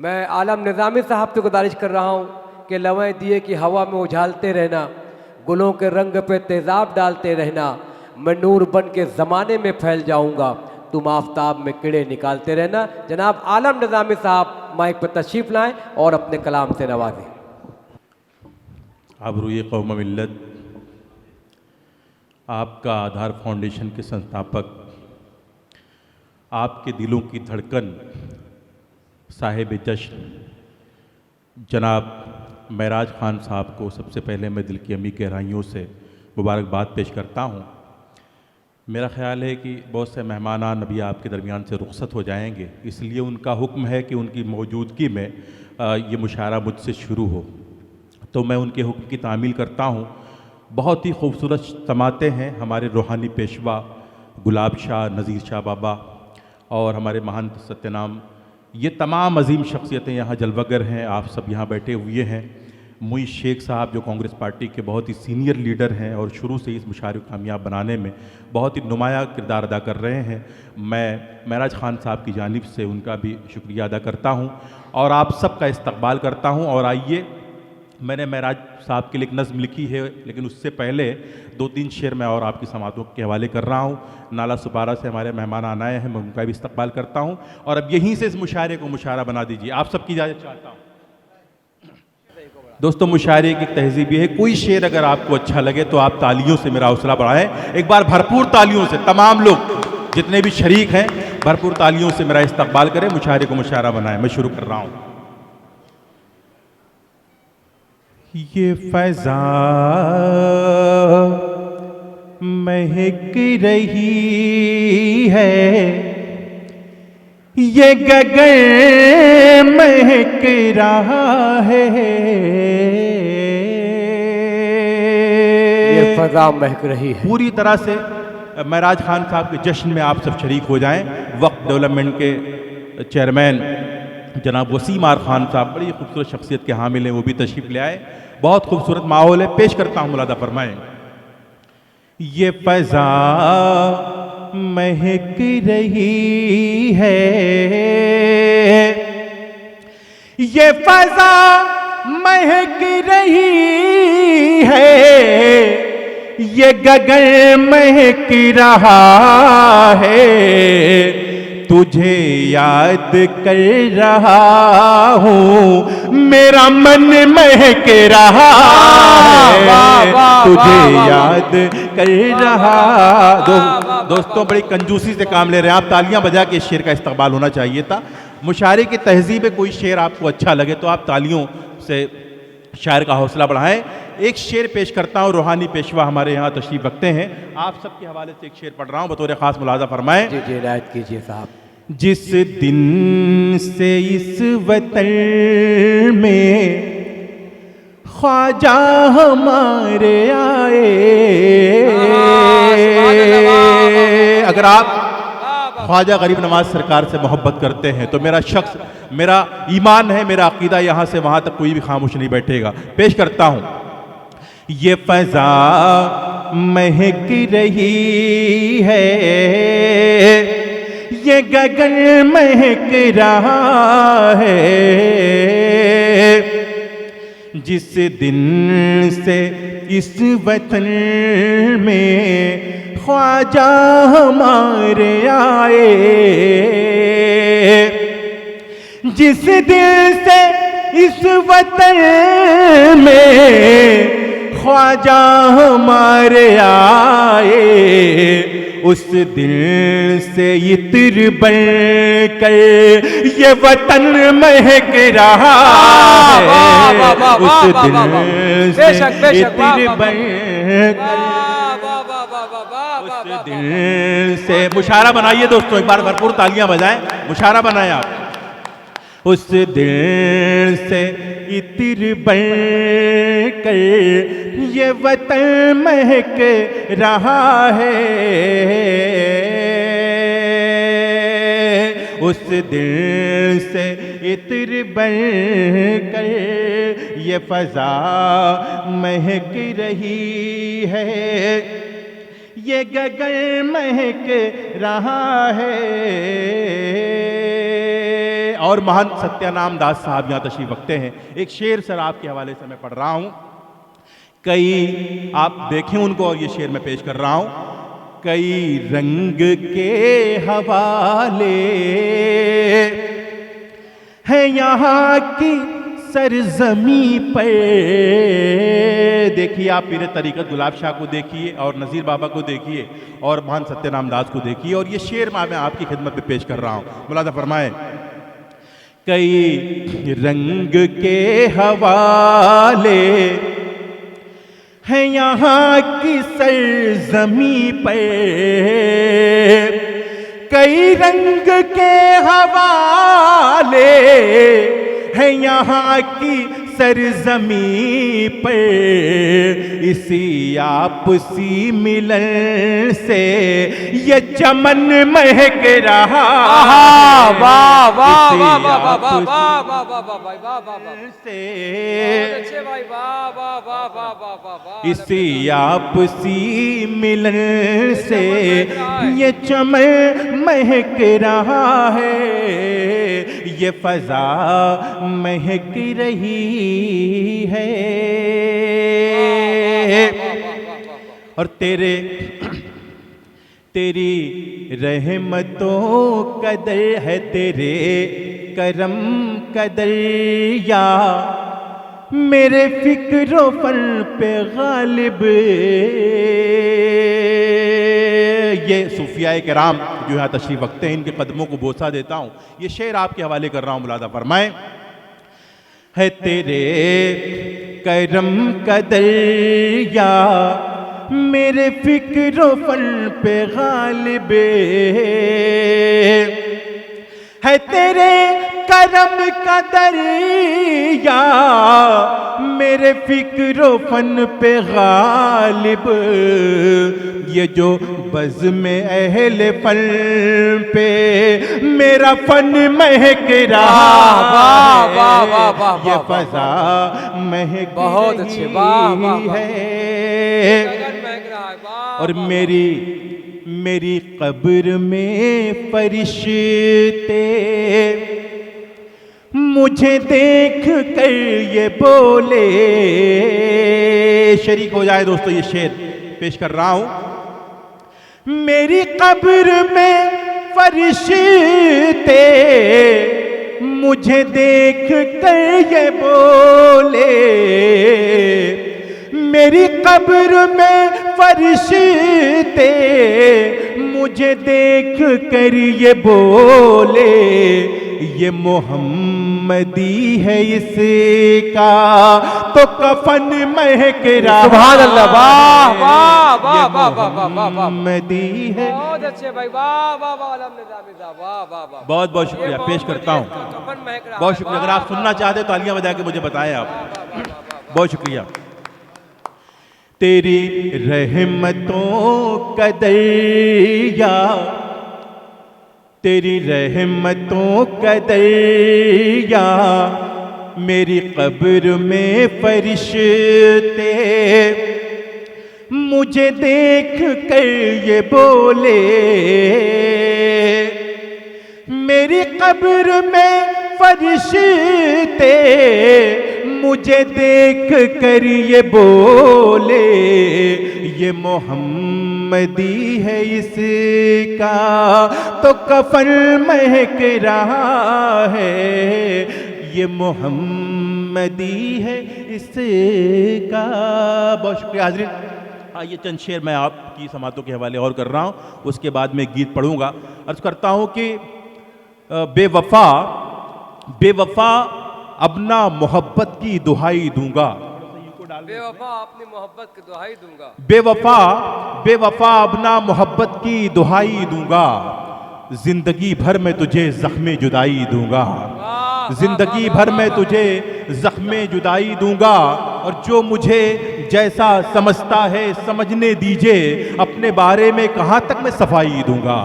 मैं आलम निज़ामी साहब से गुजारिश कर रहा हूँ कि लवें दिए की हवा में उछालते रहना, गुलों के रंग पे तेज़ाब डालते रहना, मैं नूर बन के ज़माने में फैल जाऊँगा, तुम आफताब में कीड़े निकालते रहना। जनाब आलम निज़ामी साहब माइक पर तशरीफ़ लाएँ और अपने कलाम से नवाजें। आबरूए कौम मिल्लत, आपका आधार फाउंडेशन के संस्थापक, आपके दिलों की धड़कन, साहिब जश्न जनाब महराज ख़ान साहब को सबसे पहले मैं दिल की अमी गहराइयों से मुबारकबाद पेश करता हूँ। मेरा ख़्याल है कि बहुत से मेहमानान अभी आपके दरमियान से रुखसत हो जाएंगे, इसलिए उनका हुक्म है कि उनकी मौजूदगी में ये मुशायरा मुझसे शुरू हो, तो मैं उनके हुक्म की तामील करता हूँ। बहुत ही खूबसूरत समाते हैं हमारे रूहानी पेशवा गुलाब शाह, नज़ीर शाह बाबा और हमारे महंत सत्यनाम, ये तमाम अजीम शख्सियतें यहाँ जलवागर हैं। आप सब यहाँ बैठे हुए हैं। मुई शेख साहब जो कांग्रेस पार्टी के बहुत ही सीनियर लीडर हैं और शुरू से इस मुशायरे को कामयाब बनाने में बहुत ही नुमाया किरदार अदा कर रहे हैं। मैं महराज ख़ान साहब की जानिब से उनका भी शुक्रिया अदा करता हूँ और आप सब का इस्तकबाल करता हूँ। और आइए, मैंने महराज साहब के लिए एक नज़्म लिखी है, लेकिन उससे पहले 2-3 शेर मैं और आपकी समातों के हवाले कर रहा हूँ। नाला सुपारा से हमारे मेहमान आए हैं, मैं उनका भी इस्तकबाल करता हूँ और अब यहीं से इस मुशायरे को मुशायरा बना दीजिए। आप सबकी इजाज़त चाहता हूँ। दोस्तों, मुशायरे की तहजीब ये है, कोई शेर अगर आपको अच्छा लगे तो आप तालियों से मेरा हौसला बढ़ाएं। एक बार भरपूर तालियों से तमाम लोग जितने भी शरीक हैं भरपूर तालियों से मेरा इस्तकबाल करें, मुशायरे को मुशायरा बनाएं। मैं शुरू कर रहा हूँ। ये फ़ज़ा महक रही है, ये गगन महक रहा है, ये फ़ज़ा महक रही है। पूरी तरह से महराज ख़ान साहब के जश्न में आप सब शरीक हो जाएं। वक्त डेवलपमेंट के चेयरमैन जनाब वसीम आर ख़ान साहब बड़ी खूबसूरत शख्सियत के हामिल हैं, वो भी तशरीफ़ ले आए। बहुत खूबसूरत माहौल है, पेश करता हूँ, मुलादा फरमाएं। ये फ़ज़ा महक रही है, ये फ़ज़ा महक रही है, ये गगन महक रहा है, तुझे याद कर रहा हूँ, मेरा मन महक रहा है, तुझे याद कर रहा। दोस्तों, बड़ी कंजूसी से काम ले रहे हैं आप, तालियां बजा के इस शेर का इस्तकबाल होना चाहिए था। मुशायरे की तहजीब है, कोई शेर आपको अच्छा लगे तो आप तालियों से शायर का हौसला बढ़ाएं। एक शेर पेश करता हूँ, रूहानी पेशवा हमारे यहाँ तशरीफ रखते हैं, आप सबके हवाले से एक शेर पढ़ रहा हूँ, बतौर ख़ास मुलाजा फरमाएं। जी जी, हिदायत कीजिए साहब। जिस दिन से इस वतन में ख्वाजा हमारे आए, अगर आप ख्वाजा गरीब नवाज सरकार से मोहब्बत करते हैं तो मेरा ईमान है, मेरा अकीदा, यहाँ से वहाँ तक कोई भी खामोश नहीं बैठेगा। पेश करता हूँ। ये फ़ज़ा महक रही है, ये गगन महक रहा है, जिस दिन से इस वतन में ख्वाजा हमारे आए, जिस दिन से इस वतन में ख्वाजा हमारे आए, उस दिन से इत्र बन कर ये वतन महक रहा है, उस दिन से इत्र बन कर उस दिन से। मुशायरा बनाइए दोस्तों, एक बार भरपूर तालियां बजाएं, मुशायरा बनाएं आप। उस दिन से इत्र बन कर ये वतन महक रहा है, उस दिन से इत्र बन कर ये फ़ज़ा महक रही है, ये गगन महक रहा है, और महान सत्यानाम दास साहब यहाँ तशरीफ रखते हैं। एक शेर सर आपके हवाले से मैं पढ़ रहा हूँ। कई आप देखें उनको और ये शेर मैं पेश कर रहा हूँ। कई रंग के हवाले है यहाँ की सरजमी पर। देखिए आप पीर तरीक़त गुलाब शाह को देखिए और नज़ीर बाबा को देखिए और महान सत्यानाम दास को देखिए और ये शेर मैं आपकी खिदमत में पेश कर रहा हूँ। मुलाज़ा फरमाए। कई रंग के हवाले है यहाँ की सरजमी पर। कई रंग के हवाले है यहाँ की सरजमी पर। इसी आपसी मिलन से ये चमन महक रहा। वाह वाह वाह वाह वाह वाह वाह वाह वाह वाह भाई वाह वाह वाह से अच्छे भाई वाह वाह वाह वाह वाह वाह वाह। इसी आपसी मिलन से ये चमन महक रहा है। ये फजा महक रही है और तेरी रहमतों कदर है, तेरे करम कदर या मेरे फिक्रो फल पे गालिब। ये सूफियाए किराम जो यहाँ तशरीफ रखते हैं, इनके कदमों को बोसा देता हूँ। ये शेर आपके हवाले कर रहा हूँ। मुलाज़ा फरमाए। है तेरे करम कदर या मेरे फिक्रो फल पे गालिब। है तेरे करम कदर या मेरे फिक्रो फन पे गालिब। ये जो बज़ में अहले फन पे मेरा फन महक रहा। वाह वाह वाह वाह ये फजा महक बहुत अच्छे वाह वाह है। और मेरी कब्र में फरिश्ते मुझे देख कर ये बोले। शरीक हो जाए दोस्तों, ये शेर पेश कर रहा हूं। मेरी कब्र में फरिश्ते मुझे देख कर ये बोले। मेरी कब्र में फरिश्ते मुझे देख कर ये बोले। ये मोहम्मदी है इसका तो कफन महक रहा। सुभान अल्लाह वाह वाह वाह वाह वाह वाह वाह। मोहम्मदी है। बहुत अच्छे भाई वाह वाह वाह अल्हम्दुलिल्लाह वाह वाह वाह। बहुत बहुत शुक्रिया पेश करता हूँ। बहुत शुक्रिया। अगर आप सुनना चाहते तो तालियां बजा के मुझे बताएं आप। बहुत शुक्रिया। तेरी रहमतों कदर या तेरी रहमतों कदर या मेरी कब्र में फरिश्ते मुझे देख कर ये बोले। मेरी कब्र में फरिश्ते मुझे देख कर ये बोले। ये मोहम्मदी है इसका तो कफन महक रहा है। ये मोहम्मदी है इसका। बहुत शुक्रिया हाज़रीन। ये चंद शेर मैं आपकी समातों के हवाले और कर रहा हूँ, उसके बाद मैं गीत पढ़ूंगा। अर्ज करता हूँ कि बेवफा बेवफा अपना मोहब्बत की दुहाई दूंगा। बेवफा अपनी मोहब्बत की दुहाई दूंगा। बेवफा बेवफा अपना मोहब्बत की दुहाई दूंगा। जिंदगी भर में तुझे जख्मे जुदाई दूंगा। जिंदगी भर में तुझे जख्मे जुदाई दूंगा। और जो मुझे जैसा समझता है समझने दीजिए, अपने बारे में कहाँ तक मैं सफाई दूंगा।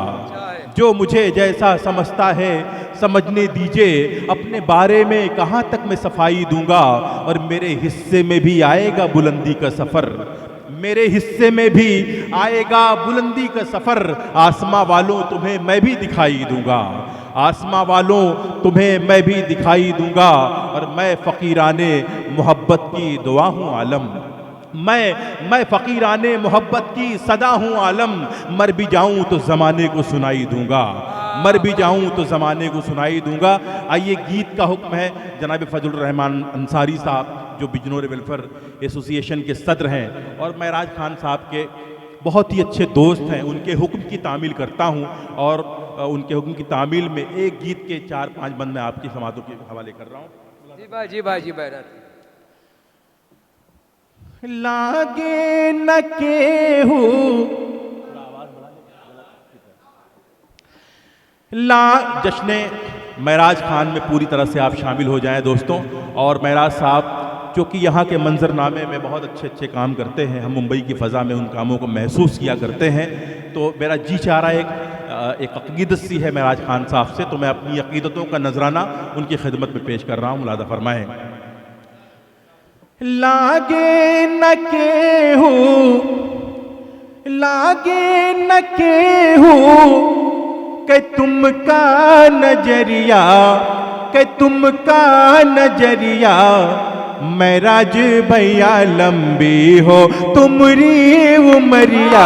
जो मुझे जैसा समझता है समझने दीजिए, अपने बारे में कहाँ तक मैं सफाई दूंगा। और मेरे हिस्से में भी आएगा बुलंदी का सफ़र। मेरे हिस्से में भी आएगा बुलंदी का सफ़र। आसमां वालों तुम्हें मैं भी दिखाई दूंगा। आसमां वालों तुम्हें मैं भी दिखाई दूंगा, और मैं फ़कीराने मोहब्बत की दुआ हूँ आलम। मैं फ़कीराने मोहब्बत की सदा हूँ आलम, मर भी जाऊँ तो ज़माने को सुनाई दूंगा, मर भी जाऊँ तो ज़माने को सुनाई दूंगा। आइए, गीत का हुक्म है। जनाब फजल रहमान अंसारी साहब जो बिजनौर वेलफेयर एसोसिएशन के सदर हैं और महराज खान साहब के बहुत ही अच्छे दोस्त हैं, उनके हुक्म की तामील करता हूँ, और उनके हुक्म की तामील में एक गीत के 4-5 बंद मैं आपकी समातों के हवाले कर रहा हूँ। जी भाई, जी भाई, जी भाई। लागे न केहू जश्न महराज खान में पूरी तरह से आप शामिल हो जाएं दोस्तों। और महराज साहब जो कि यहाँ के मंजरनामे में बहुत अच्छे अच्छे काम करते हैं, हम मुंबई की फ़ज़ा में उन कामों को महसूस किया करते हैं, तो मेरा जी चाह रहा है एक अक़ीदत सी है महराज खान साहब से, तो मैं अपनी अक़ीदतों का नजराना उनकी खिदमत में पेश कर रहा हूँ। मुलादा फरमाएं। लागे न केहू, लागे न केहू कि तुम का नजरिया, कि तुम का नजरिया, महराज भैया लंबी हो तुमरी उमरिया,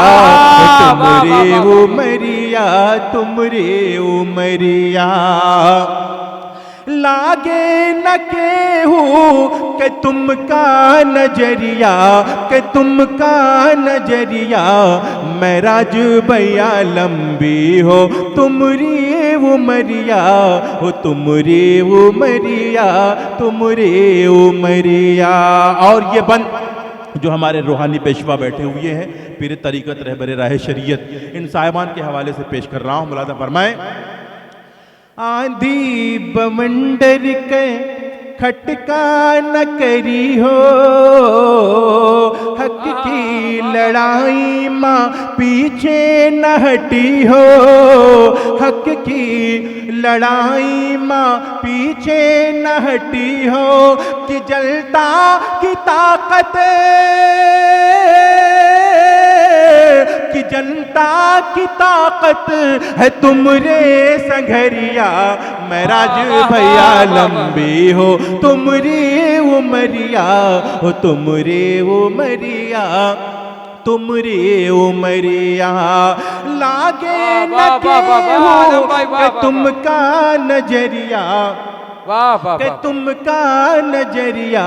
तुमरी उमरिया, तुमरी उमरिया। लागे न केहू कि तुम का नजरिया, कि तुम का नजरिया, महराज भैया लंबी हो तुमरी उमरिया, हो तुमरी उमरिया, तुमरी उमरिया। और ये बंद जो हमारे रूहानी पेशवा बैठे हुए हैं, पीर तरीक़त रहबर राह शरीयत, इन साहिबान के हवाले से पेश कर रहा हूँ। मुलादा फरमाएं। आंधी बवंडर के खटका न करी हो, हक की लड़ाई माँ पीछे न हटी हो, हक की लड़ाई माँ पीछे न हटी हो, कि जलता की ताकत, कि जनता की ताकत है तुमरे संघरिया, महराज भैया लंबी हो तुमरी उमरिया, हो तुमरी उमरिया, तुमरी उमरिया। लागे न केहू कि तुम का नजरिया, कि तुम का नजरिया,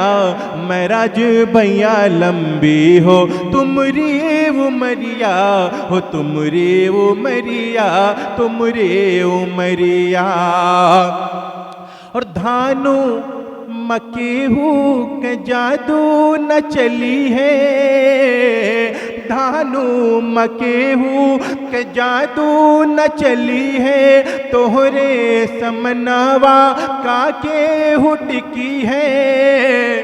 महराज भैया लंबी हो तुमरी उमरिया, हो तुमरी उमरिया, तुमरी उमरिया। और धानु मकेहू के जादू न चली है, धानु मकेहू के जादू न चली है, तोहरे समनवा का केहू टिकी है,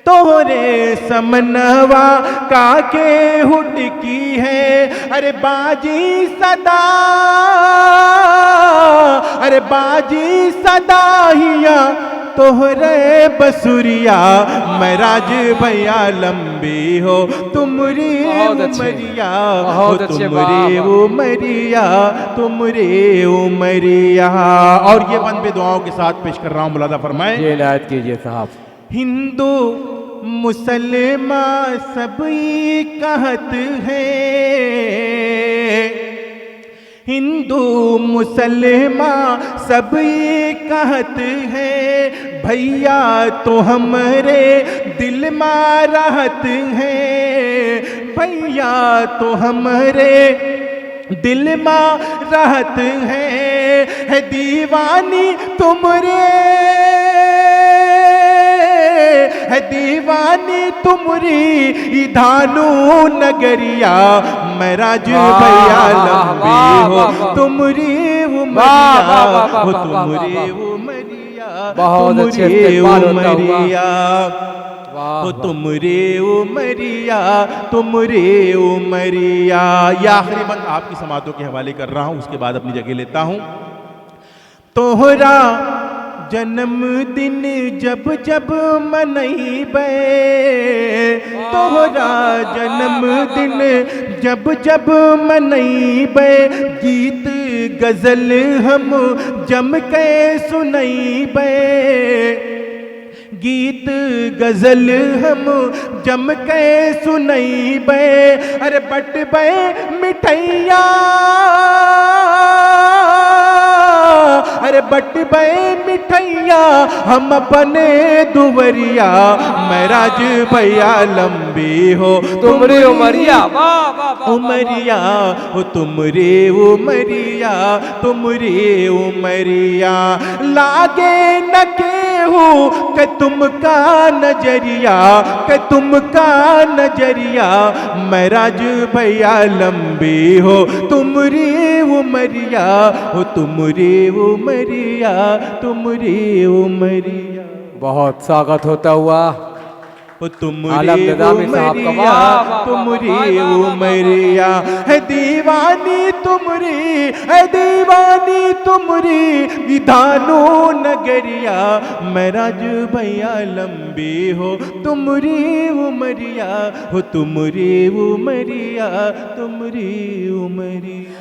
तोहरे समनवा का केहू टिकी है। अरे बाजी सदा, अरे बाजी सदा हिया तोहरे बसुरिया, महराज भैया लंबी हो तुमरी उमरिया, हो तुमरी उमरिया, तुमरी उमरिया। और ये बंद पे दुआओं के साथ पेश कर रहा हूँ। मुलादा फरमाएं। ये इनायत कीजिए साहब। हिंदू मुसलमान सब कहत है, हिंदू मुसलमान सब कहत है, भैया तो हमरे दिल में रहत हैं, भैया तो हमरे दिल में रहत हैं, है दीवानी तुमरे, है दीवानी तुमरी धानु नगरिया, महराज भैया लंबी हो तुमरी उमरिया, हो तुमरी उमरिया, तुमरी उमरिया, हो तुमरी उमरिया, तुमरी उमरिया। या आखिरी बंद आपकी समातों के हवाले कर रहा हूँ, उसके बाद अपनी जगह लेता हूँ। तोहरा जन्मदिन जब जब मनैबे, तोहरा जन्मदिन जब जब मनैबे गीत गजल हम जम के सुनैबे, गीत गजल हम जम के सुनैबे, अरे बटबे मिठैया, अरे बटबे मिठैया हम अपने दुवरिया, महराज भैया लंबी हो तुमरी उमरिया, वाह वाह वाह उमरिया हो तुमरे उमरिया, तुमरे उमरिया, लागे न केहू के तुमका नजरिया, के तुमका नजरिया, महराज भैया लंबी हो तुमरी उमरिया, हो तुमरे उमरिया, तुमरे उमरिया। बहुत स्वागत होता हुआ तुमरे आलम निज़ामी साहब का, उमरिया, वाह, वाह, तुमरी वाह, वाह, वाह, उमरिया, है दीवानी तुमरी, है दीवानी तुमरी, विधानो नगरिया, महराज भैया लंबी हो तुमरी उमरिया, हो तुमरी उमरिया, तुमरी उमरिया।